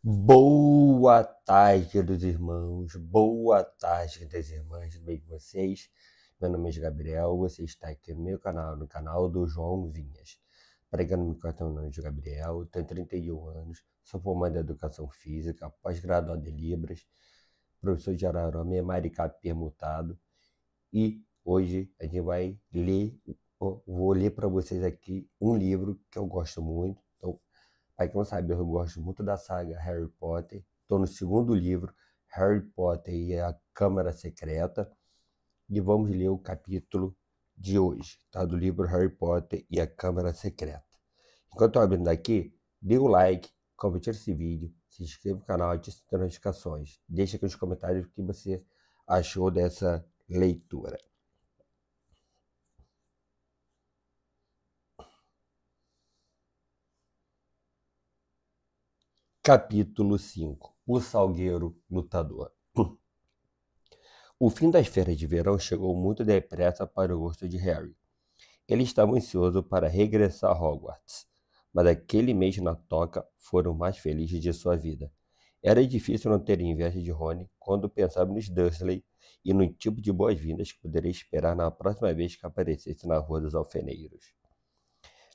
Boa tarde, queridos irmãos. Boa tarde, queridas irmãs. Tudo bem com vocês? Meu nome é Gabriel. Você está aqui no meu canal, no canal do João Vinhas. Para quem não me conhece, meu nome é Gabriel. Tenho 31 anos. Sou formado em Educação Física, pós-graduado em Libras, professor de Araruama e Maricá permutado. E hoje a gente vai ler, vou ler para vocês aqui um livro que eu gosto muito. Então, para quem não sabe, eu gosto muito da saga Harry Potter. Estou no segundo livro, Harry Potter e a Câmara Secreta. E vamos ler o capítulo de hoje, tá? Do livro Harry Potter e a Câmara Secreta. Enquanto estou abrindo aqui, dê o like, compartilhe esse vídeo, se inscreva no canal, ative as notificações. Deixa aqui nos comentários o que você achou dessa leitura. Capítulo 5. O Salgueiro Lutador. O fim das férias de verão chegou muito depressa para o gosto de Harry. Ele estava ansioso para regressar a Hogwarts, mas aquele mês na toca foram o mais felizes de sua vida. Era difícil não ter inveja de Rony quando pensava nos Dursley e no tipo de boas-vindas que poderia esperar na próxima vez que aparecesse na Rua dos Alfeneiros.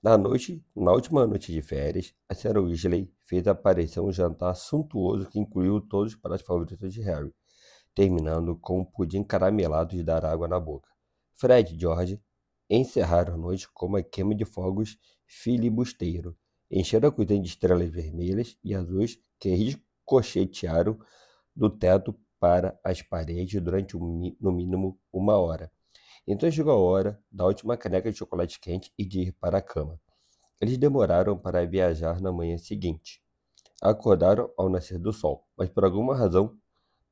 Na última noite de férias, a Sra. Weasley fez aparecer um jantar suntuoso que incluiu todos os pratos favoritos de Harry, terminando com um pudim caramelado de dar água na boca. Fred e George encerraram a noite com uma queima de fogos filibusteiro. Encheram a cozinha de estrelas vermelhas e azuis que ricochetearam do teto para as paredes durante no mínimo uma hora. Então chegou a hora da última caneca de chocolate quente e de ir para a cama. Eles demoraram para viajar na manhã seguinte. Acordaram ao nascer do sol, mas por alguma razão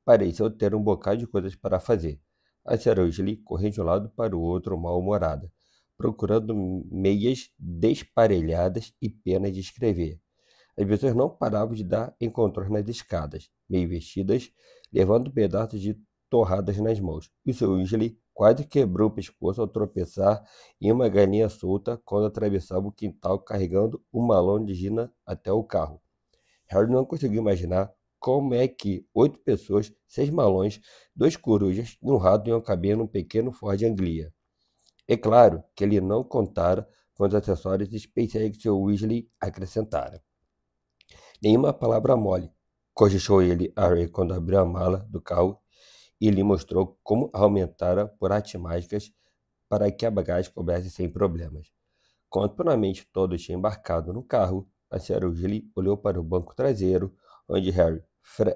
pareceu ter um bocado de coisas para fazer. A Sra. Weasley correu de um lado para o outro mal-humorada, procurando meias desparelhadas e penas de escrever. As pessoas não paravam de dar encontros nas escadas, meio vestidas, levando pedaços de torradas nas mãos. E o Sr. Weasley quase quebrou o pescoço ao tropeçar em uma galinha solta quando atravessava o quintal carregando um malão de gina até o carro. Harry não conseguiu imaginar como é que 8 pessoas, 6 malões, 2 corujas e um rato iam caber num pequeno Ford Anglia. É claro que ele não contara com os acessórios especiais que Sr. Weasley acrescentara. Nenhuma palavra mole, cochichou ele a Harry quando abriu a mala do carro e lhe mostrou como aumentara por artes mágicas para que a bagagem coubesse sem problemas. Quando finalmente todos tinham embarcado no carro, a Sra. Weasley olhou para o banco traseiro, onde Harry,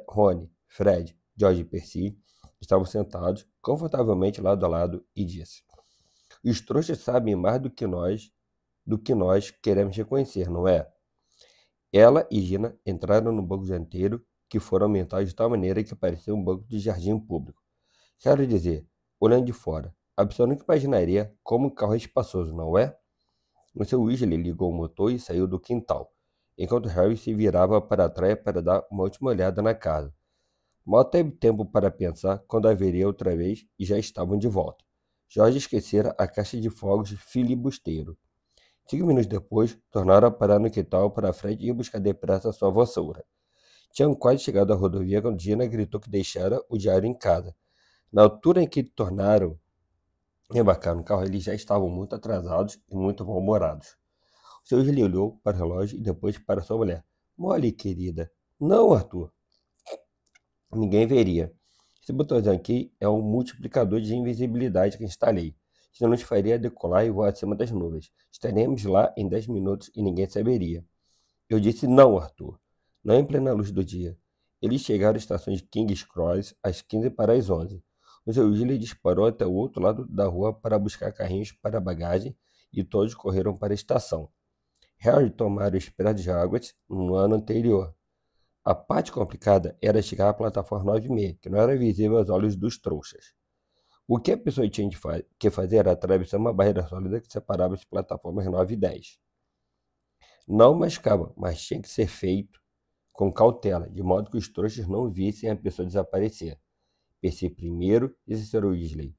Rony, Fred, George e Percy estavam sentados confortavelmente lado a lado e disse: Os trouxas sabem mais do que nós queremos reconhecer, não é? Ela e Gina entraram no banco dianteiro, que foram aumentados de tal maneira que parecia um banco de jardim público. Quero dizer, olhando de fora, a pessoa nunca imaginaria como um carro é espaçoso, não é? O seu Weasley ligou o motor e saiu do quintal, enquanto Harry se virava para trás para dar uma última olhada na casa. Mal teve tempo para pensar quando a veria outra vez e já estavam de volta. Jorge esquecera a caixa de fogos filibusteiro. 5 minutos depois, tornaram a parar no quintal para Fred ir buscar depressa sua vassoura. Tinham quase chegado à rodovia quando Gina gritou que deixara o diário em casa. Na altura em que embarcaram no carro, eles já estavam muito atrasados e muito mal-humorados. O seu Weasley olhou para o relógio e depois para sua mulher. Mole, querida. Não, Arthur. Ninguém veria. Esse botãozinho aqui é um multiplicador de invisibilidade que instalei. Isso nos faria decolar e voar acima das nuvens. Estaremos lá em 10 minutos e ninguém saberia. Eu disse não, Arthur. Não em plena luz do dia. Eles chegaram à estação de King's Cross às 15 para as 11. O seu Weasley disparou até o outro lado da rua para buscar carrinhos para bagagem e todos correram para a estação. Harry tomara o Expresso de Hogwarts no ano anterior. A parte complicada era chegar à plataforma 9:30, que não era visível aos olhos dos trouxas. O que a pessoa tinha que fazer era atravessar uma barreira sólida que separava as plataformas 9 e 10. Não mascava, mas tinha que ser feito com cautela, de modo que os trouxas não vissem a pessoa desaparecer. Percy primeiro e Sr. Weasley,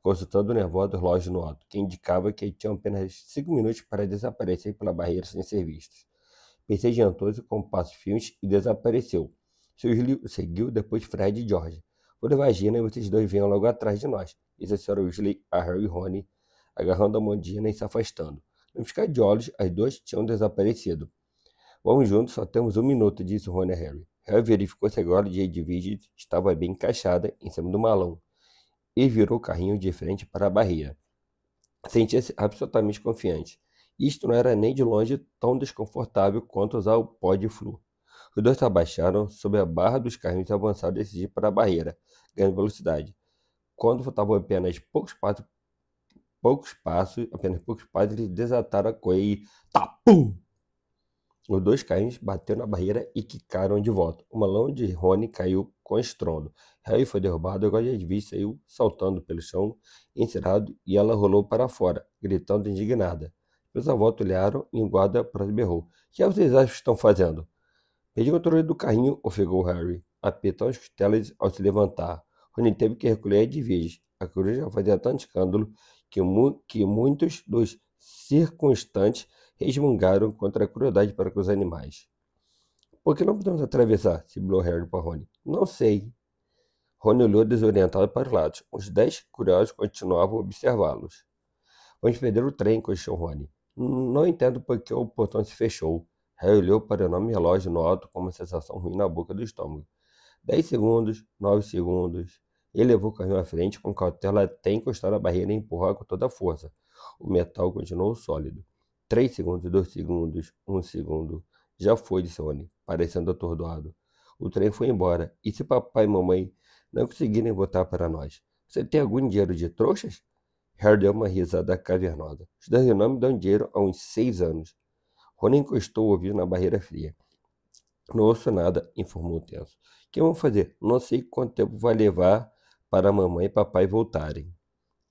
consultando o nervoso relógio no alto, que indicava que tinham apenas 5 minutos para desaparecer pela barreira sem ser vistos. pensejantou-se com passos firmes e desapareceu. Weasley o seguiu, depois Fred e George. Vou levar a Gina e vocês dois venham logo atrás de nós, disse a Sra. Weasley a Harry e Rony, agarrando a mão de Gina e se afastando. No piscar de olhos, as duas tinham desaparecido. Vamos juntos, só temos 1 minuto, disse Rony a Harry. Harry verificou se a gola de Edwige estava bem encaixada em cima do malão e virou o carrinho de frente para a barreira. Sentia-se absolutamente confiante. Isto não era nem de longe tão desconfortável quanto usar o pó de flúor. Os dois se abaixaram sob a barra dos carrinhos e avançaram decididos para a barreira, ganhando velocidade. Quando faltavam apenas poucos passos, eles desataram a coisa e tapum! Os dois carrinhos bateram na barreira e quicaram de volta. O malão de Rony caiu com estrondo. Harry foi derrubado, agora Edwige saiu saltando pelo chão, encerrado, e ela rolou para fora, gritando indignada. Os avós olharam e o guarda berrou. O que vocês acham que estão fazendo? Perdi o controle do carrinho, ofegou Harry, apertando as costelas ao se levantar. Rony teve que recolher Edwige. A coruja fazia tanto escândalo que muitos dos circunstantes resmungaram contra a crueldade para com os animais. Por que não podemos atravessar? Sibilou Harry para Rony. Não sei. Rony olhou desorientado para os lados. Uns 10 curiosos continuavam a observá-los. Vamos perder o trem, cochichou Rony. Não entendo por que o portão se fechou. Harry olhou para o enorme relógio no alto com uma sensação ruim na boca do estômago. 10 segundos, 9 segundos. Ele levou o carrinho à frente com cautela até encostar na barreira e empurrar com toda a força. O metal continuou sólido. 3 segundos, 2 segundos, 1 segundo. Já foi, disse Rony, parecendo atordoado. O trem foi embora. E se papai e mamãe não conseguirem voltar para nós? Você tem algum dinheiro de trouxas? Harry deu uma risada cavernosa. Os dois não me dão dinheiro há uns 6 anos. Rony encostou o ouvido na barreira fria. Não ouço nada, informou tenso. O que vamos fazer? Não sei quanto tempo vai levar para a mamãe e papai voltarem.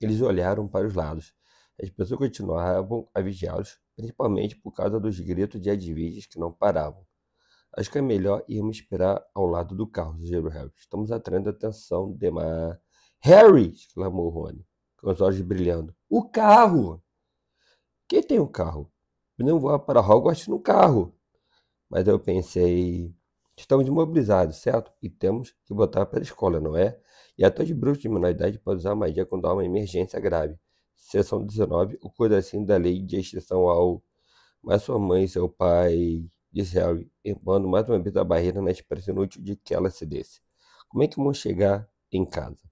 Eles olharam para os lados. As pessoas continuavam a vigiá-los, principalmente por causa dos gritos de Edwiges que não paravam. Acho que é melhor irmos esperar ao lado do carro, sugeriu Harry. Estamos atraindo a atenção demais. Harry! Exclamou Rony, com os olhos brilhando. O carro! Quem tem o carro? Não vou para Hogwarts no carro. Mas eu pensei... Estamos imobilizados, certo? E temos que voltar para a escola, não é? E até os bruxos de menor idade podem usar magia quando há uma emergência grave. Seção 19, o coisa assim da lei de extinção ao... Mas sua mãe e seu pai... Disse Harry, empurrando mais uma vez a barreira na esperança inútil de que ela cedesse. Como é que vamos chegar em casa?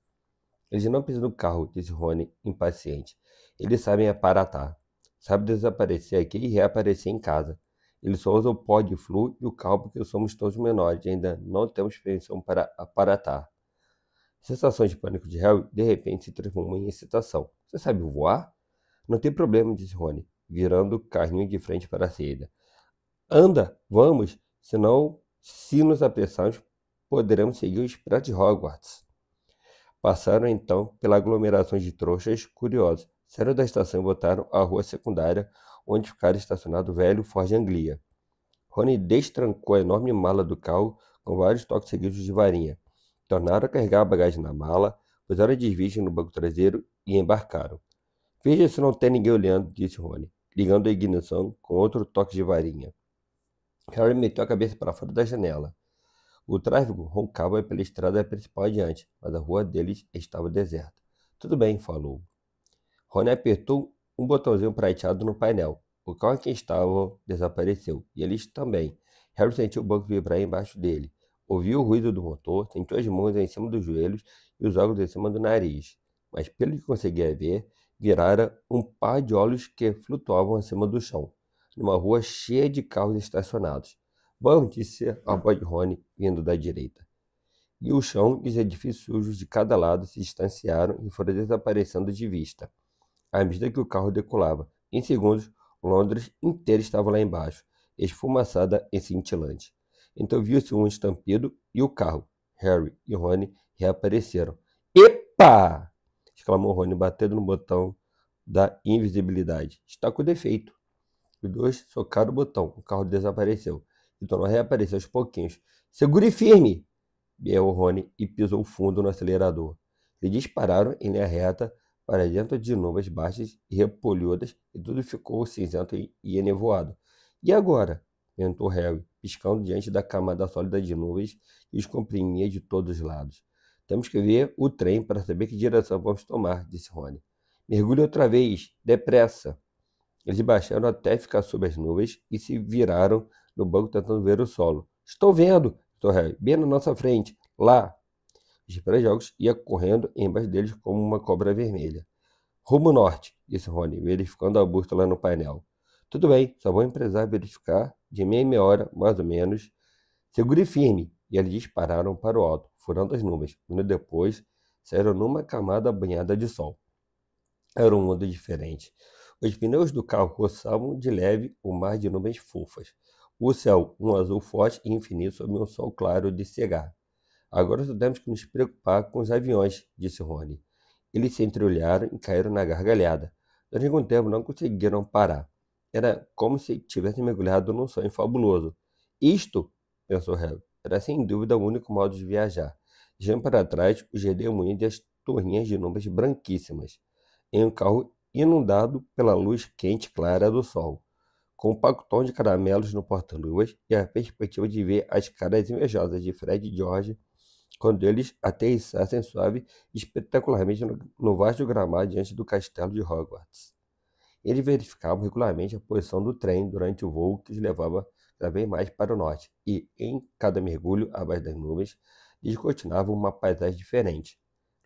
Eles não precisam do carro, disse Rony, impaciente. Eles sabem aparatar. Sabem desaparecer aqui e reaparecer em casa. Eles só usam o pó de flúor e o cal porque somos todos menores e ainda não temos permissão para aparatar. A sensação de pânico de Harry de repente se transformou em excitação. Você sabe voar? Não tem problema, disse Rony, virando o carrinho de frente para a saída. Anda, vamos, senão, se nos apressarmos, poderemos seguir o expresso de Hogwarts. Passaram então pela aglomeração de trouxas curiosos. Saíram da estação e voltaram à rua secundária, onde ficara estacionado o velho Ford Anglia. Rony destrancou a enorme mala do carro com vários toques seguidos de varinha. Tornaram a carregar a bagagem na mala, puseram a Edwige no banco traseiro e embarcaram. Veja se não tem ninguém olhando, disse Rony, ligando a ignição com outro toque de varinha. Harry meteu a cabeça para fora da janela. O tráfego roncava pela estrada principal adiante, mas a rua deles estava deserta. Tudo bem, falou. Rony apertou um botãozinho prateado no painel. O carro em que estavam desapareceu, e eles também. Harry sentiu o banco vibrar embaixo dele. Ouviu o ruído do motor, sentiu as mãos em cima dos joelhos e os óculos em cima do nariz. Mas, pelo que conseguia ver, virara um par de olhos que flutuavam acima do chão, numa rua cheia de carros estacionados. Bom, disse a voz de Rony, vindo da direita. E o chão e os edifícios sujos de cada lado se distanciaram e foram desaparecendo de vista, à medida que o carro decolava. Em segundos, Londres inteira estava lá embaixo, esfumaçada e cintilante. Então viu-se um estampido e o carro. Harry e Rony reapareceram. Epa! Exclamou Rony, batendo no botão da invisibilidade. Está com defeito. Os dois socaram o botão. O carro desapareceu e tornou a reaparecer aos pouquinhos. Segure firme! Berrou Rony e pisou fundo no acelerador. Eles dispararam em linha reta para dentro de nuvens baixas e repolhudas e tudo ficou cinzento e enevoado. E agora? perguntou Harry, piscando diante da camada sólida de nuvens que os comprimia de todos os lados. Temos que ver o trem para saber que direção vamos tomar, disse Rony. Mergulhe outra vez, depressa. Eles baixaram até ficar sob as nuvens e se viraram no banco tentando ver o solo. Estou vendo, gritou Harry, bem na nossa frente, lá. Os pré-jogos ia correndo embaixo deles como uma cobra vermelha. Rumo norte, disse Rony, verificando a bússola no painel. Tudo bem, só vou precisar verificar de meia em meia hora, mais ou menos. Segure firme. E eles dispararam para o alto, furando as nuvens. Minuto depois, saíram numa camada banhada de sol. Era um mundo diferente. Os pneus do carro roçavam de leve o mar de nuvens fofas. O céu, um azul forte e infinito sob um sol claro de cegar. Agora só temos que nos preocupar com os aviões, disse Rony. Eles se entreolharam e caíram na gargalhada. Durante algum tempo não conseguiram parar. Era como se tivessem mergulhado num sonho fabuloso. Isto, pensou Harry, era sem dúvida o único modo de viajar. Deixando para trás os redemoinhos e as torrinhas de nuvens branquíssimas, em um carro inundado pela luz quente e clara do sol, com um pacotom de caramelos no porta-luvas e a perspectiva de ver as caras invejosas de Fred e George quando eles aterrissassem suave e espetacularmente no vasto gramado diante do castelo de Hogwarts. Eles verificavam regularmente a posição do trem durante o voo que os levava cada vez mais para o norte, e, em cada mergulho abaixo das nuvens, descortinavam uma paisagem diferente.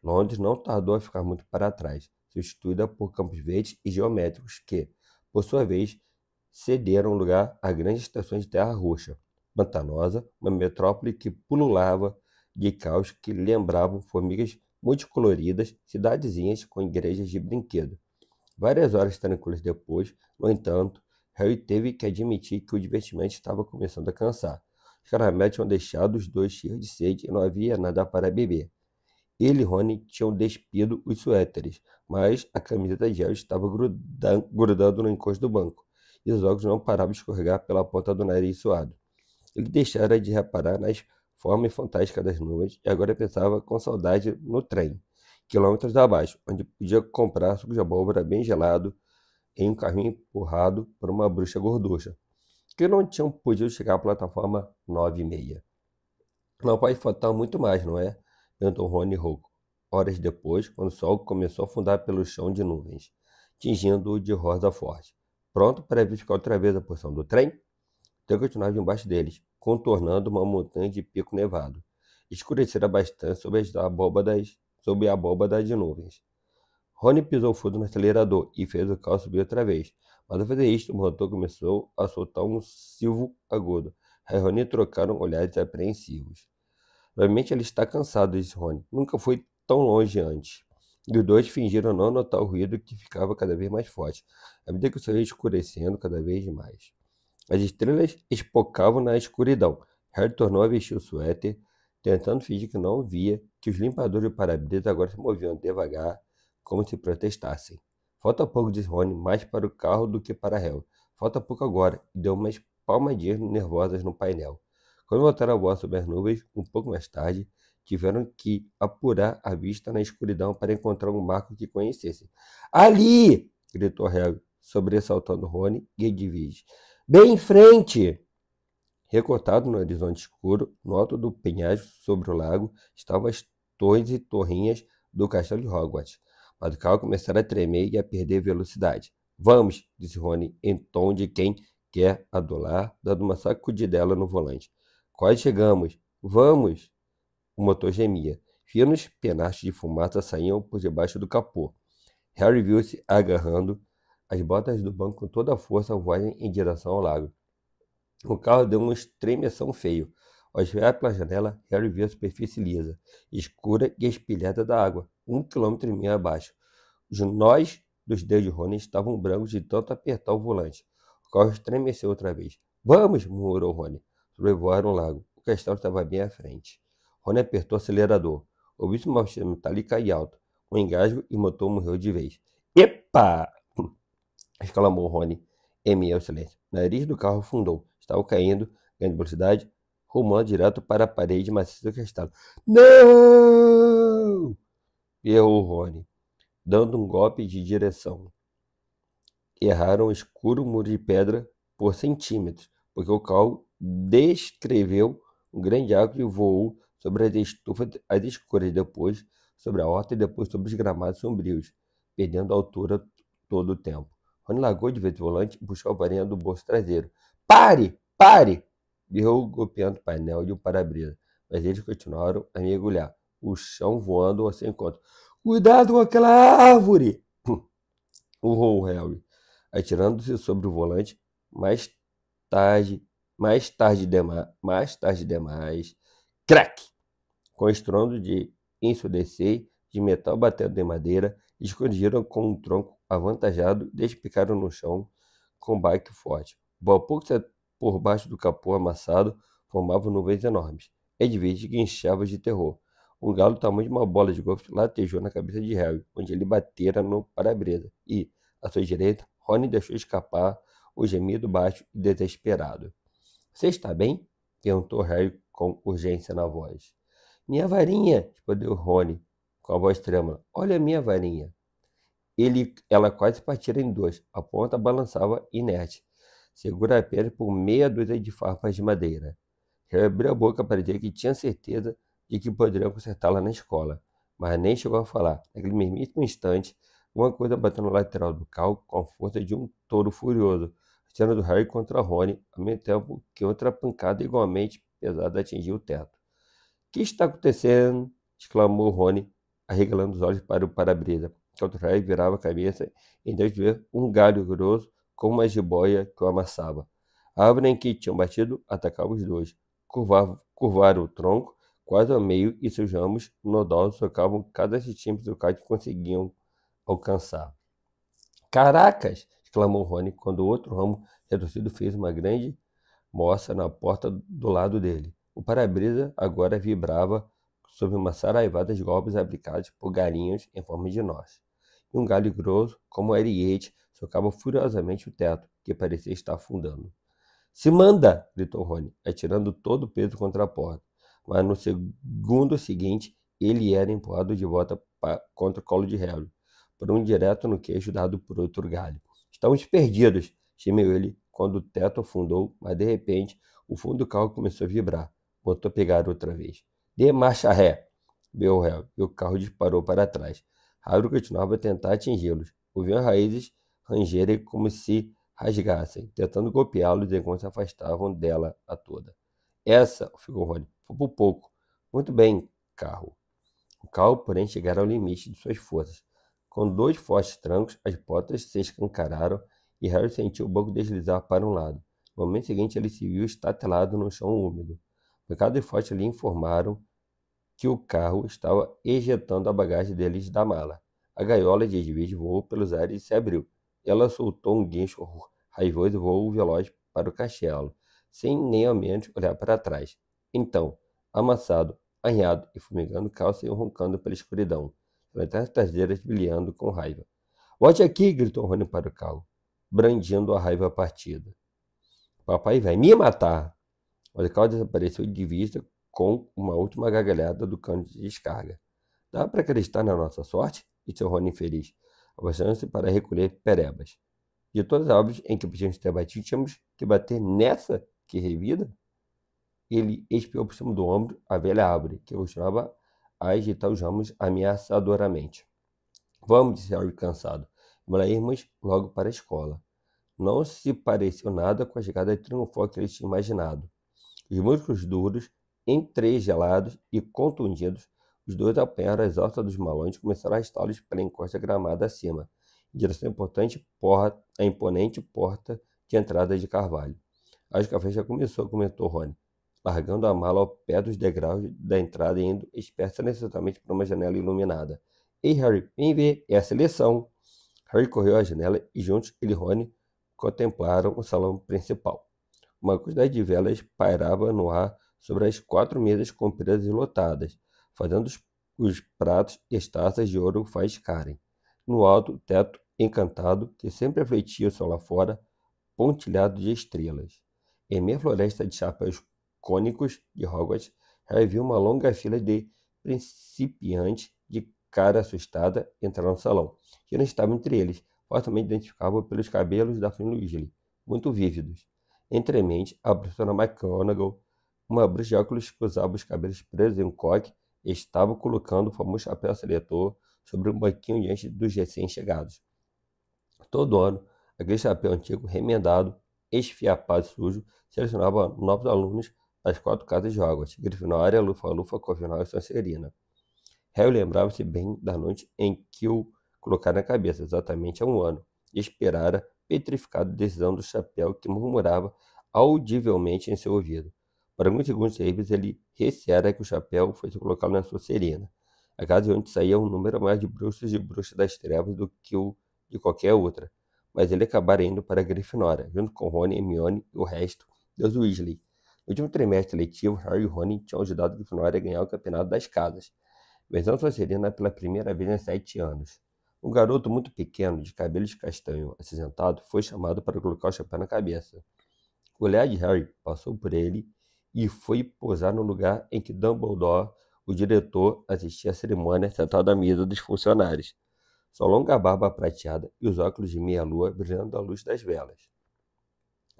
Londres não tardou a ficar muito para trás, substituída por campos verdes e geométricos que, por sua vez, cederam lugar a grandes estações de terra roxa, pantanosa, uma metrópole que pululava de caos que lembravam formigas multicoloridas, cidadezinhas com igrejas de brinquedo. Várias horas tranquilas depois, no entanto, Harry teve que admitir que o divertimento estava começando a cansar. Os caramelos tinham deixado os dois cheios de sede e não havia nada para beber. Ele e Rony tinham despido os suéteres, mas a camiseta de Harry estava grudando no encosto do banco, e os óculos não paravam de escorregar pela ponta do nariz suado. Ele deixara de reparar nas formas fantásticas das nuvens e agora pensava com saudade no trem, quilômetros abaixo, onde podia comprar suco de abóbora bem gelado em um carrinho empurrado por uma bruxa gorducha, que não tinham podido chegar à plataforma 9:30. Não pode faltar muito mais, não é? Perguntou Rony rouco, horas depois, quando o sol começou a afundar pelo chão de nuvens, tingindo-o de rosa forte. Pronto para verificar outra vez a posição do trem? Então continuava embaixo deles, contornando uma montanha de pico nevado. Escurecera bastante sob a abóbada de nuvens. Rony pisou fundo no acelerador e fez o carro subir outra vez. Mas ao fazer isto, o motor começou a soltar um silvo agudo. Harry e Rony trocaram olhares apreensivos. Provavelmente ele está cansado, disse Rony. Nunca foi tão longe antes. E os dois fingiram não notar o ruído que ficava cada vez mais forte, à medida que o céu ia escurecendo cada vez mais. As estrelas espocavam na escuridão. Harry tornou a vestir o suéter, tentando fingir que não via que os limpadores do para-brisa agora se moviam devagar, como se protestassem. Falta pouco, disse Rony, mais para o carro do que para Harry. Falta pouco agora, e deu umas palmadinhas nervosas no painel. Quando voltaram a voar sobre as nuvens, um pouco mais tarde, tiveram que apurar a vista na escuridão para encontrar um marco que conhecessem. Ali! Gritou Harry, sobressaltando Rony e Edwige. Bem em frente! Recortado no horizonte escuro, no alto do penhasco sobre o lago, estavam as torres e torrinhas do castelo de Hogwarts. Mas o carro começara a tremer e a perder velocidade. Vamos, disse Rony, em tom de quem quer adular, dando uma sacudidela no volante. Quase chegamos. Vamos! O motor gemia. Finos penachos de fumaça saíam por debaixo do capô. Harry viu-se agarrando as botas do banco com toda a força ao voarem em direção ao lago. O carro deu uma estremeção feio. Ao espiar pela janela, Harry viu a superfície lisa, escura e espelhada da água, 1,5 km abaixo. Os nós dos dedos de Rony estavam brancos de tanto apertar o volante. O carro estremeceu outra vez. Vamos! Murmurou Rony. Sobrevoaram o lago. O castelo estava bem à frente. Rony apertou o acelerador. Ouviu-se uma batida metálica e alta. Um engasgo e o motor morreu de vez. Epa! Exclamou Rony em meio ao silêncio. O nariz do carro afundou. Estava caindo, ganhando velocidade, rumando direto para a parede maciça do castelo. Não! Berrou Rony, dando um golpe de direção. Erraram o escuro muro de pedra por centímetros, porque o Cal descreveu um grande arco que voou sobre as estufas as escuras, depois sobre a horta e depois sobre os gramados sombrios, perdendo a altura todo o tempo. Rony largou de vez o volante e puxou a varinha do bolso traseiro. Pare! Pare! Berrou golpeando o painel e o para-brisa, mas eles continuaram a mergulhar, o chão voando ao seu encontro. Cuidado com aquela árvore! Urrou Harry, atirando-se sobre o volante mais tarde, mais tarde demais. Crack! Com estrondo de ensurdecer, de metal batendo em madeira, escondiam com um tronco avantajado e despicaram no chão com um baque forte. Balpúcia por baixo do capô amassado formavam nuvens enormes. Edwige guinchava de terror. Um galo do tamanho de uma bola de golfe latejou na cabeça de Harry, onde ele batera no para-brisa, e, à sua direita, Rony deixou escapar o gemido baixo e desesperado. Você está bem? Perguntou Harry com urgência na voz. Minha varinha! Respondeu Rony, com a voz trêmula. Olha a minha varinha. Ela quase partira em duas. A ponta balançava inerte, segura apenas por meia dúzia de farpas de madeira. Harry abriu a boca para dizer que tinha certeza de que poderiam consertá-la na escola, mas nem chegou a falar. Naquele mesmo instante, uma coisa bateu no lateral do Cal com a força de um touro furioso, atirando Harry contra Rony, ao mesmo tempo que outra pancada igualmente pesada atingiu o teto. — Que está acontecendo? Exclamou Rony, arregalando os olhos para o para-brisa, enquanto Harry virava a cabeça em vez de ver um galho grosso com uma jiboia que o amassava. A árvore em que tinham batido atacava os dois. Curvaram o tronco quase ao meio e seus ramos nodosos socavam cada centímetro do que conseguiam alcançar. Caracas! Exclamou Rony quando o outro ramo retorcido fez uma grande moça na porta do lado dele. O para-brisa agora vibrava sob uma saraivada de golpes aplicados por galinhos em forma de nós. E um galho grosso, como um ariete, socava furiosamente o teto, que parecia estar afundando. Se manda! Gritou Rony, atirando todo o peso contra a porta. Mas no segundo seguinte, ele era empurrado de volta contra o colo de Harry, por um direto no queixo dado por outro galho. Estamos perdidos! Gemeu ele quando o teto afundou, mas de repente o fundo do carro começou a vibrar. Voltou a pegar outra vez. Dê marcha ré! Berrou Harry, e o carro disparou para trás. Harry continuava a tentar atingi-los. Ouviu as raízes rangerem como se rasgassem, tentando golpeá-los enquanto se afastavam dela a toda. Essa, ficou Rony, foi por pouco. Muito bem, carro. O carro, porém, chegara ao limite de suas forças. Com dois fortes trancos, as portas se escancararam e Harry sentiu o banco deslizar para um lado. No momento seguinte, ele se viu estatelado no chão úmido. Pancadas fortes lhe informaram que o carro estava ejetando a bagagem deles da mala. A gaiola de Edwige voou pelos ares e se abriu. Ela soltou um guincho raivoso e voou veloz para o castelo, sem nem ao menos olhar para trás. Então, amassado, arranhado e fumegando, o carro saiu roncando pela escuridão, lanternas traseiras brilhando com raiva. Volte aqui! Gritou Rony para o carro, brandindo a raiva partida. Papai vai me matar! O carro desapareceu de vista com uma última gargalhada do cano de descarga. Dá para acreditar na nossa sorte? Disse Rony infeliz, abaixando-se para recolher perebas. De todas as árvores em que podíamos ter batido, tínhamos que bater nessa que revida? Ele espiou por cima do ombro a velha árvore, que continuava a agitar os ramos ameaçadoramente. Vamos, disse Harry cansado. Vamos irmos logo para a escola. Não se pareceu nada com a chegada triunfal que ele tinha imaginado. Os músculos duros, entregelados e contundidos, os dois apanharam as alças dos malões e começaram a arrastá-los pela encosta gramada acima, em direção à imponente porta de entrada de carvalho. Acho que a festa já começou, comentou Rony, largando a mala ao pé dos degraus da entrada e indo silenciosamente para uma janela iluminada. Ei, Harry, vem ver, é a seleção! Harry correu à janela e juntos ele e Rony contemplaram o salão principal. Uma quantidade de velas pairava no ar sobre as 4 mesas compridas e lotadas, fazendo os pratos e as taças de ouro faiscarem. No alto, o teto encantado, que sempre refletia o sol lá fora, pontilhado de estrelas. Em meia floresta de chapéus cônicos de Hogwarts, Harry viu uma longa fila de principiantes de cara assustada entrar no salão. Ron estava entre eles, facilmente identificável pelos cabelos da família Weasley, muito vívidos. Entremente, a professora McGonagall, uma bruxa de óculos que usava os cabelos presos em um coque, estava colocando o famoso chapéu seletor sobre um banquinho diante dos recém-chegados. Todo ano, aquele chapéu antigo, remendado, esfiapado e sujo, selecionava novos alunos das 4 casas de Hogwarts: Grifinória, Lufa-Lufa, Corvinal e Sonserina. Harry lembrava-se bem da noite em que o colocara na cabeça, exatamente há um ano, e esperara, petrificado, a decisão do chapéu que murmurava audivelmente em seu ouvido. Por alguns segundos terríveis, ele receara que o chapéu fosse colocado na Sonserina, a casa de onde saía um número maior de bruxos e bruxas das trevas do que o de qualquer outra, mas ele acabara indo para a Grifinória, junto com Rony, Hermione e o resto dos Weasley. No último trimestre letivo, Harry e Rony tinham ajudado a Grifinória a ganhar o campeonato das casas, versão Sonserina pela primeira vez em 7 anos. Um garoto muito pequeno, de cabelos castanho acinzentado, foi chamado para colocar o chapéu na cabeça. O olhar de Harry passou por ele e foi posar no lugar em que Dumbledore, o diretor, assistia à cerimônia sentado à mesa dos funcionários, sua longa barba prateada e os óculos de meia-lua brilhando à luz das velas.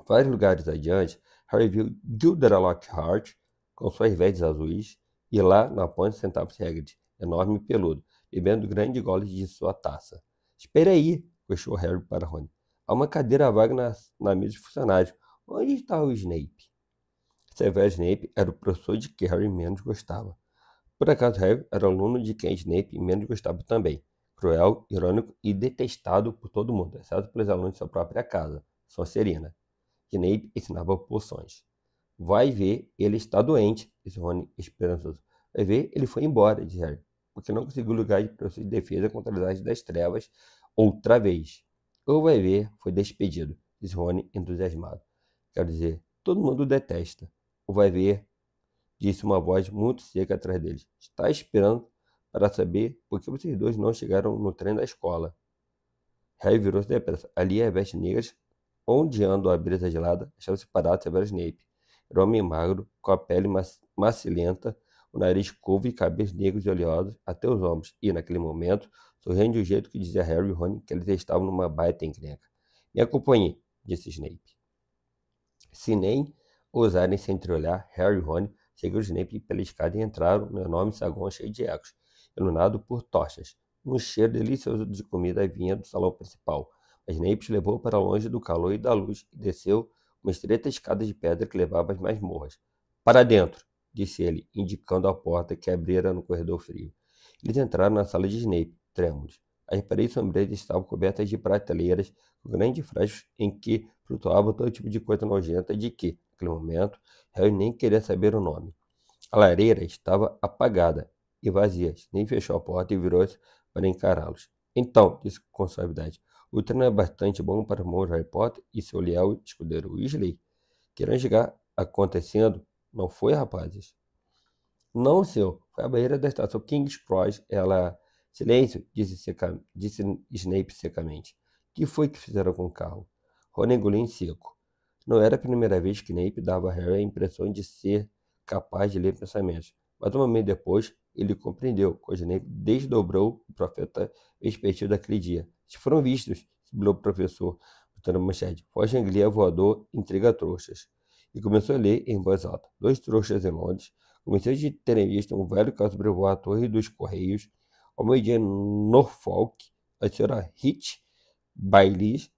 Vários lugares adiante, Harry viu Gilderoy Lockhart com suas vestes azuis, e lá na ponte sentava-se Hagrid, enorme e peludo, bebendo grande gole de sua taça. "Espere aí", cochichou Harry para Rony. "Há uma cadeira vaga na mesa de funcionários. Onde está o Snape?" Severus Snape era o professor de que Harry menos gostava. Por acaso, Harry era o aluno de quem Snape menos gostava também. Cruel, irônico e detestado por todo mundo, exceto pelos alunos de sua própria casa, Sonserina. Snape ensinava poções. "Vai ver, ele está doente", disse Rony esperançoso. "Vai ver, ele foi embora", disse Harry, porque não conseguiu lugar de professor de defesa contra as artes das trevas outra vez. "Ou vai ver, foi despedido", disse Rony entusiasmado. "Quero dizer, todo mundo o detesta." "Ou vai ver", disse uma voz muito seca atrás deles. "Está esperando para saber por que vocês dois não chegaram no trem da escola." Harry virou-se depressa. Ali, às vestes negras, ondeando a brisa gelada, achava-se parado Severus Snape. Era um homem magro, com a pele macilenta, o nariz curvo e cabelos negros e oleosos até os ombros, e, naquele momento, sorrindo de um jeito que dizia a Harry e Rony que eles estavam numa baita encrenca. "Me acompanhe", disse Snape. Se nem ousarem se entreolhar, Harry e Rony seguiram Snape pela escada e entraram no enorme saguão cheio de ecos, iluminado por tochas. Um cheiro delicioso de comida vinha do salão principal. Snape os levou para longe do calor e da luz e desceu uma estreita escada de pedra que levava às masmorras. "Para dentro", disse ele, indicando a porta que abrira no corredor frio. Eles entraram na sala de Snape, trêmulos. As paredes sombrias estavam cobertas de prateleiras com grandes frascos em que flutuava todo tipo de coisa nojenta de que, naquele momento, Harry nem queria saber o nome. A lareira estava apagada e vazia. Nem fechou a porta e virou-se para encará-los. "Então", disse com suavidade, "o treino é bastante bom para o monge Harry Potter e seu leal escudeiro Weasley? Querem chegar acontecendo? Não foi, rapazes?" "Não, senhor. Foi a barreira da estação King's Cross. Ela..." "Silêncio", disse Snape secamente. "Que foi que fizeram com o carro?" Rony engoliu em seco. Não era a primeira vez que Snape dava a Harry a impressão de ser capaz de ler pensamentos. Mas um momento depois, ele compreendeu, quando Snape desdobrou o profeta vespertino daquele dia. "Se foram vistos", sibilou o professor, botando a manchete: "Foge Anglia voador, intriga trouxas." E começou a ler em voz alta. "Dois trouxas em Londres. Comecei de terem visto um velho carro sobrevoar a torre dos Correios. Ao meio-dia em Norfolk, a senhora Hitch Baileys,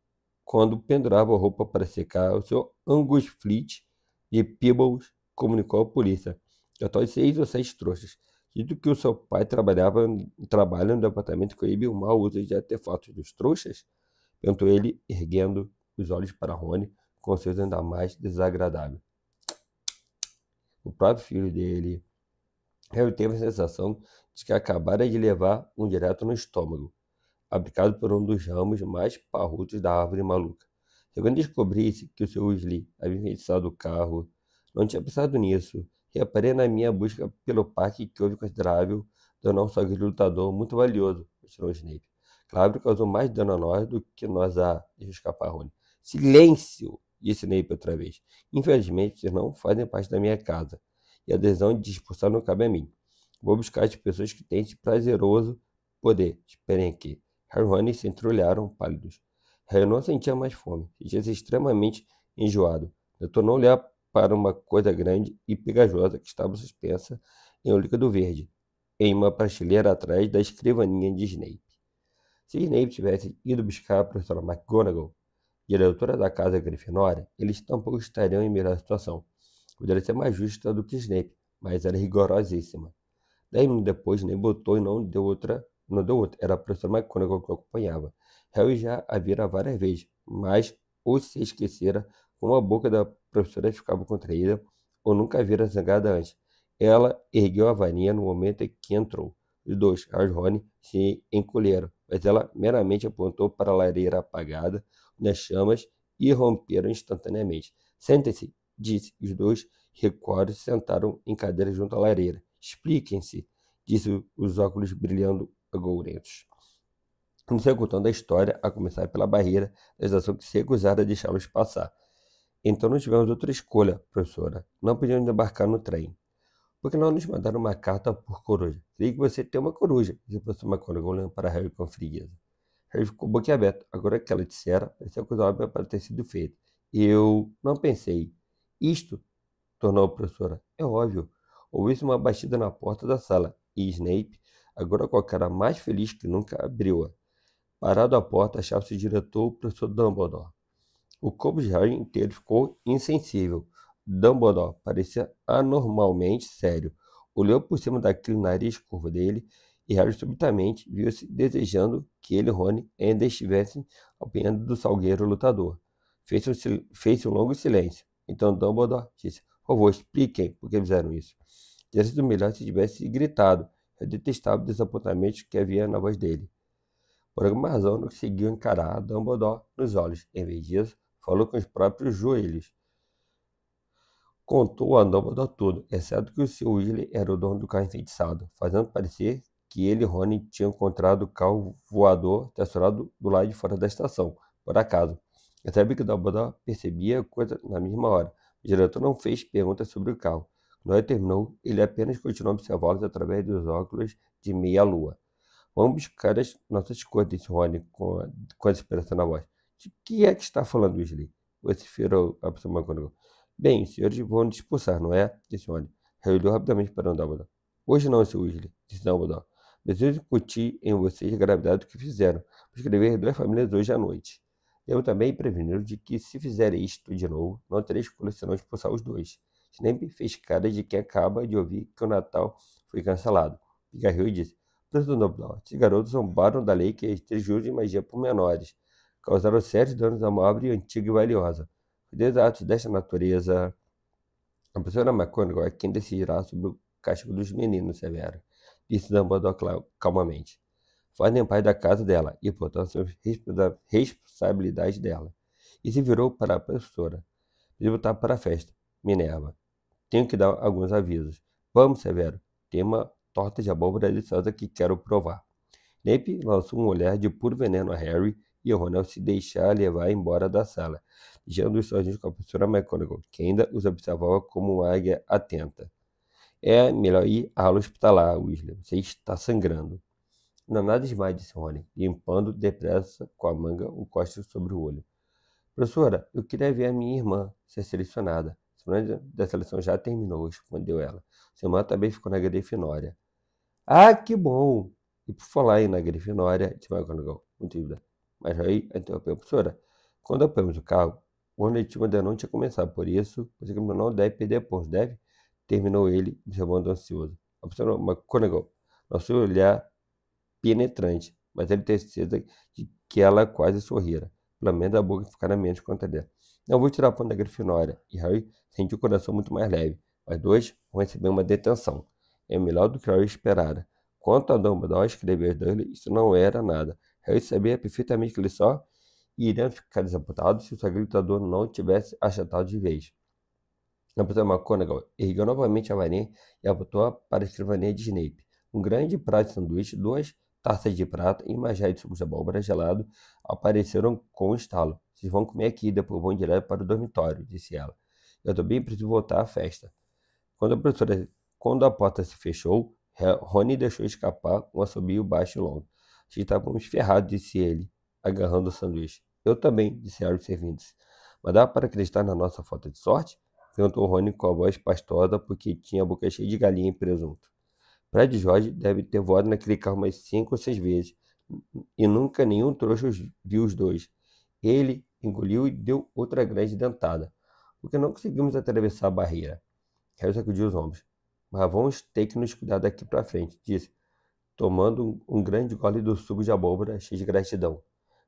quando pendurava a roupa para secar, o Sr. Angus Fleet de Peebles comunicou à polícia que após 6 ou 7 trouxas. Dito que o seu pai trabalha no departamento que coíbe o mau uso de artefatos dos trouxas?" Perguntou ele, erguendo os olhos para Rony, com sorriso ainda mais desagradável. O próprio filho dele. Harry teve a sensação de que acabara de levar um direto no estômago, aplicado por um dos ramos mais parrudos da árvore maluca. Quando descobrisse que o Sr. Weasley havia enfeitiçado o carro, não tinha pensado nisso. Reparei na minha busca pelo parque que houve considerável dano ao sagrado lutador muito valioso, continuou Snape. Claro, causou mais dano a nós do que nós a... Deixa escapar, Rony. "Silêncio!", disse Snape outra vez. "Infelizmente, vocês não fazem parte da minha casa, e a decisão de expulsar não cabe a mim. Vou buscar as pessoas que têm esse prazeroso poder. Esperem aqui." Harry e Rony se entreolharam pálidos. Harry não sentia mais fome, sentia-se extremamente enjoado. Retornou a olhar para uma coisa grande e pegajosa que estava suspensa em um líquido verde, em uma prateleira atrás da escrivaninha de Snape. Se Snape tivesse ido buscar a professora McGonagall, diretora da casa Grifinória, eles tampouco estariam em melhor situação. Poderia ser mais justa do que Snape, mas era rigorosíssima. 10 minutos depois, nem botou e não deu outra. Era a professora McGonagall que o acompanhava. Harry já a vira várias vezes, mas ou se esquecera como a boca da professora ficava contraída, ou nunca a vira zangada antes. Ela ergueu a varinha no momento em que entrou. Os dois, Harry e Rony, se encolheram, mas ela meramente apontou para a lareira apagada, onde as chamas irromperam instantaneamente. Sentem-se, disse. Os dois recuaram e se sentaram em cadeiras junto à lareira. Expliquem-se, disse os óculos brilhando agourentos. Não sei contando a história, a começar pela barreira da estação que se recusara a deixá-los passar. Então não tivemos outra escolha, professora. Não podíamos embarcar no trem. Por que não nos mandaram uma carta por coruja? Creio que você tem uma coruja, disse o professor McGonagall olhando para Harry com frieza. Harry ficou boquiaberto. Agora que ela dissera, parecia coisa óbvia para ter sido feita. Eu não pensei. Isto, tornou a professora, é óbvio. Ouviu-se uma batida na porta da sala, e Snape, agora com a cara mais feliz que nunca, abriu-a. Parado à porta, achava-se o diretor, o professor Dumbledore. O corpo de Harry inteiro ficou insensível. Dumbledore parecia anormalmente sério. Olhou por cima daquele nariz curvo dele, e Harry subitamente viu-se desejando que ele e Rony ainda estivessem ao pé do salgueiro lutador. Fez-se um longo silêncio. Então Dumbledore disse: por favor, expliquem por que fizeram isso. Teria sido melhor se tivesse gritado. Eu detestava o desapontamento que havia na voz dele. Por alguma razão, não conseguiu encarar Dumbledore nos olhos. Em vez disso, falou com os próprios joelhos. Contou a Dumbledore tudo, exceto que o Sr. Weasley era o dono do carro enfeitiçado, fazendo parecer que ele e Rony tinham encontrado o carro voador estacionado do lado de fora da estação, por acaso. Percebe que Dumbledore percebia a coisa na mesma hora. O diretor não fez perguntas sobre o carro. Quando ele terminou, ele apenas continuou a observá-los através dos óculos de meia-lua. Vamos buscar as nossas coisas, disse Rony com a desesperação na voz. De que é que está falando, Weasley? Vociferou a pessoa McGonagall. Bem, os senhores vão nos expulsar, não é? Disse Rony. Harry olhou rapidamente para Dumbledore. Hoje não, Sr. Weasley, disse Dumbledore. Preciso incutir em vocês a gravidade do que fizeram. Vou escrever 2 famílias hoje à noite. Devo também prevenir de que, se fizerem isto de novo, não terei escolha senão expulsar os dois. Snape fez cara de quem acaba de ouvir que o Natal foi cancelado. Pigarreou e disse: Professor Dumbledore, esses garotos zombaram da lei que restringe o uso de magia por menores. Causaram sérios danos a uma árvore antiga e valiosa. Os atos desta natureza, a professora McGonagall é quem decidirá sobre o castigo dos meninos, Severo, disse Dumbledore calmamente. Fazem parte da casa dela e, portanto, são responsabilidade dela. E se virou para a professora. Preciso voltar para a festa, Minerva. Tenho que dar alguns avisos. Vamos, Severo. Tem uma torta de abóbora deliciosa que quero provar. Snape lançou um olhar de puro veneno a Harry e Ron ao se deixar levar embora da sala, deixando-os sozinhos com a professora McGonagall, que ainda os observava como uma águia atenta. É melhor ir à ala hospitalar, Weasley. Você está sangrando. Não há nada demais, disse Rony, limpando depressa com a manga o costo sobre o olho. Professora, eu queria ver a minha irmã ser selecionada. A semana da seleção já terminou, respondeu ela. Sua irmã também ficou na Grifinória. Ah, que bom! E por falar aí na Grifinória, disse McGonagall, muito dúvida. Mas aí interrompeu a professora. Quando apoiamos o carro, o ano letivo ainda não tinha começado, por isso, você não deve perder pontos, deve? Terminou ele, observando ansioso. A professora McGonagall lançou um olhar penetrante, mas ele teve certeza de que ela quase sorrira, pelo menos a boca ficara menos contra dela. Não vou tirar a ponta da Grifinória, e Harry sentiu o coração muito mais leve, mas dois vão receber uma detenção. É melhor do que Harry esperara. Quanto a Dumbledore escrever aos Dursley, isso não era nada. Harry sabia perfeitamente que ele só iria ficar desapontado se o seu gritador não tivesse achatado de vez. A professora McGonagall ergueu novamente a varinha e apontou para a escrivaninha de Snape. Um grande prato de sanduíche, 2 taças de prata e uma jarra de suco de abóbora gelado apareceram com um estalo. Vocês vão comer aqui e depois vão direto para o dormitório, disse ela. Eu também preciso voltar à festa. Quando a porta se fechou, Rony deixou escapar um assobio baixo e longo. Estávamos ferrados, disse ele, agarrando o sanduíche. Eu também, disse Harry servindo-se. Mas dá para acreditar na nossa falta de sorte? Perguntou Rony com a voz pastosa, porque tinha a boca cheia de galinha e presunto. Fred e Jorge deve ter voado naquele carro umas 5 ou 6 vezes, e nunca nenhum trouxa viu os dois. Ele engoliu e deu outra grande dentada, porque não conseguimos atravessar a barreira. Harry sacudiu os ombros. Mas vamos ter que nos cuidar daqui para frente, disse, tomando um grande gole do suco de abóbora cheio de gratidão.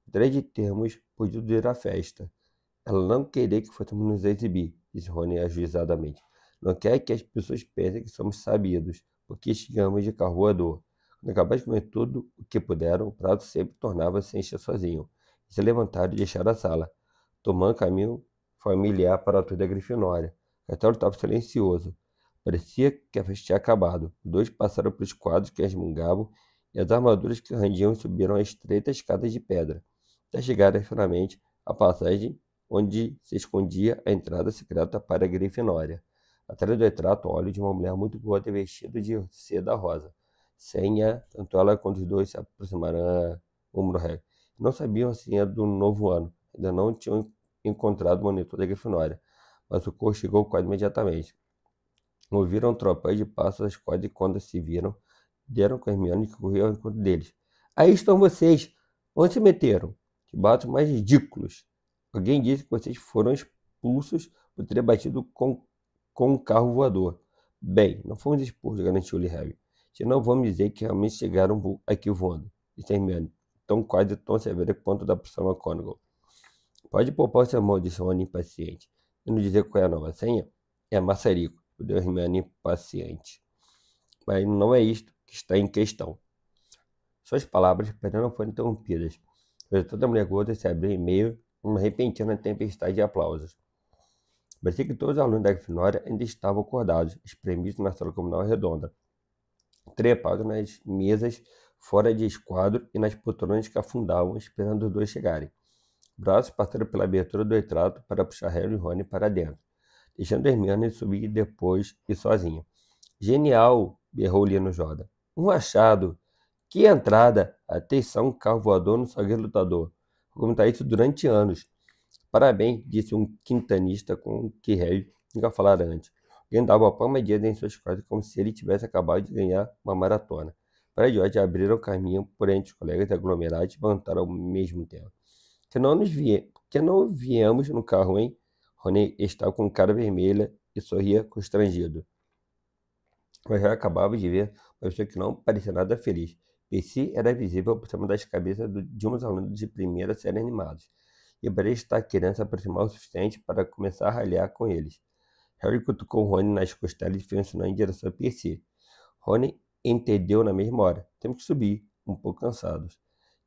Gostaria de termos podido ir à festa. Ela não queria que fôssemos nos exibir, disse Rony ajuizadamente. Não quer que as pessoas pensem que somos sabidos, porque chegamos de carro voador. Quando acabaram de comer tudo o que puderam, o prato sempre tornava-se a encher sozinho. E se levantaram e deixaram a sala, tomando caminho familiar para a altura da Grifinória. O castelo estava silencioso. Parecia que a festa tinha acabado. Os dois passaram pelos quadros que resmungavam e as armaduras que rangiam e subiram as estreitas escadas de pedra, até chegarem finalmente à passagem onde se escondia a entrada secreta para a Grifinória. Atrás do retrato, olho de uma mulher muito gorda vestida de seda rosa. Senha, tanto ela quanto os dois se aproximaram a Harry. Não sabiam a senha do novo ano. Ainda não tinham encontrado o monitor da Grifinória, mas o corpo chegou quase imediatamente. Ouviram um tropel de passos às quadras e quando se viram, deram com Hermione que correu ao encontro deles. Aí estão vocês! Onde se meteram? Que batos mais ridículos! Alguém disse que vocês foram expulsos por ter batido com um carro voador. Bem, não fomos expulsos, garantiu-lhe Harry. Senão vamos dizer que realmente chegaram aqui voando, disse Hermione, quase tão severa quanto da professora McGonagall. Pode poupar o sermão, disse Rony impaciente. E não dizer qual é a nova senha? É maçarico, deu Hermione impaciente. Mas não é isto que está em questão. Suas palavras não foram interrompidas. O resultado da mulher gorda se abriu em meio a uma repentina tempestade de aplausos. Parecia que todos os alunos da Grifinória ainda estavam acordados, espremidos na sala comunal redonda, trepados nas mesas fora de esquadro e nas poltronas que afundavam, esperando os dois chegarem. Braços passaram pela abertura do retrato para puxar Harry e Rony para dentro, deixando Hermione subir depois e sozinha. Genial! Berrou Lino Jordan. Um achado! Que entrada! Atenção, um carro voador no salgueiro lutador. Vou comentar isso durante anos. Parabéns, disse um quintanista com que Harry nunca falara antes. Alguém dava palmadinhas em suas costas como se ele tivesse acabado de ganhar uma maratona. Para George abriram caminho por entre os colegas aglomerados e levantaram ao mesmo tempo. Que não viemos no carro, hein? Rony estava com cara vermelha e sorria constrangido. Mas já acabava de ver uma pessoa que não parecia nada feliz. Percy era visível por cima das cabeças de uns alunos de primeira série animados, e parecia estar querendo se aproximar o suficiente para começar a ralhar com eles. Harry cutucou Rony nas costelas e fez um sinal em direção a Percy. Rony entendeu na mesma hora. Temos que subir, um pouco cansados.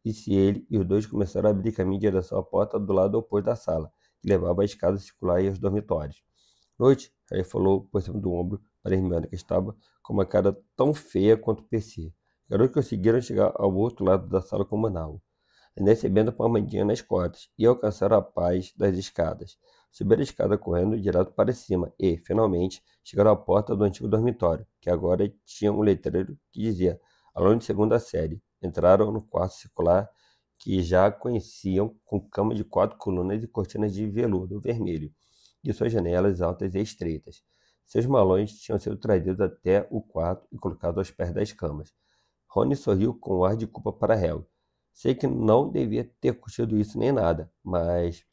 Disse ele, e os dois começaram a abrir caminho em direção à porta do lado oposto da sala, que levava à escada circular e aos dormitórios. Noite, Harry falou por cima do ombro para Hermione, que estava com uma cara tão feia quanto Percy. Os garotos conseguiram chegar ao outro lado da sala comunal, recebendo palmadinha nas costas, e alcançaram a paz das escadas. Subiram a escada correndo direto para cima e, finalmente, chegaram à porta do antigo dormitório, que agora tinha um letreiro que dizia aluno de segunda série. Entraram no quarto circular que já conheciam, com cama de 4 colunas e cortinas de veludo vermelho, e suas janelas altas e estreitas. Seus malões tinham sido trazidos até o quarto e colocados aos pés das camas. Rony sorriu com um ar de culpa para Harry. Sei que não devia ter curtido isso nem nada, mas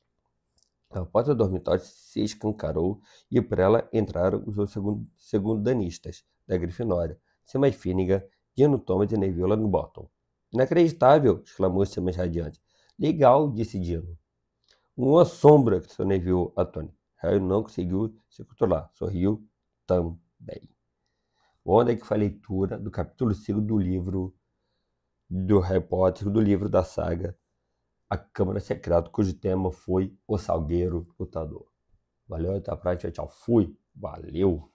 a porta do dormitório se escancarou e por ela entraram os segundanistas da Grifinória, Seamus Finnegan, Dino Thomas e Neville Longbottom. Inacreditável! Exclamou Seamus radiante. Legal, disse Dino. Uma sombra, que seu Neville atônito. Harry não conseguiu se controlar. Sorriu também. Onde é que foi a leitura do capítulo 5 do livro do Harry Potter, do livro da saga A Câmara Secreta, cujo tema foi O Salgueiro Lutador. Valeu, até a próxima. Tchau. Fui. Valeu.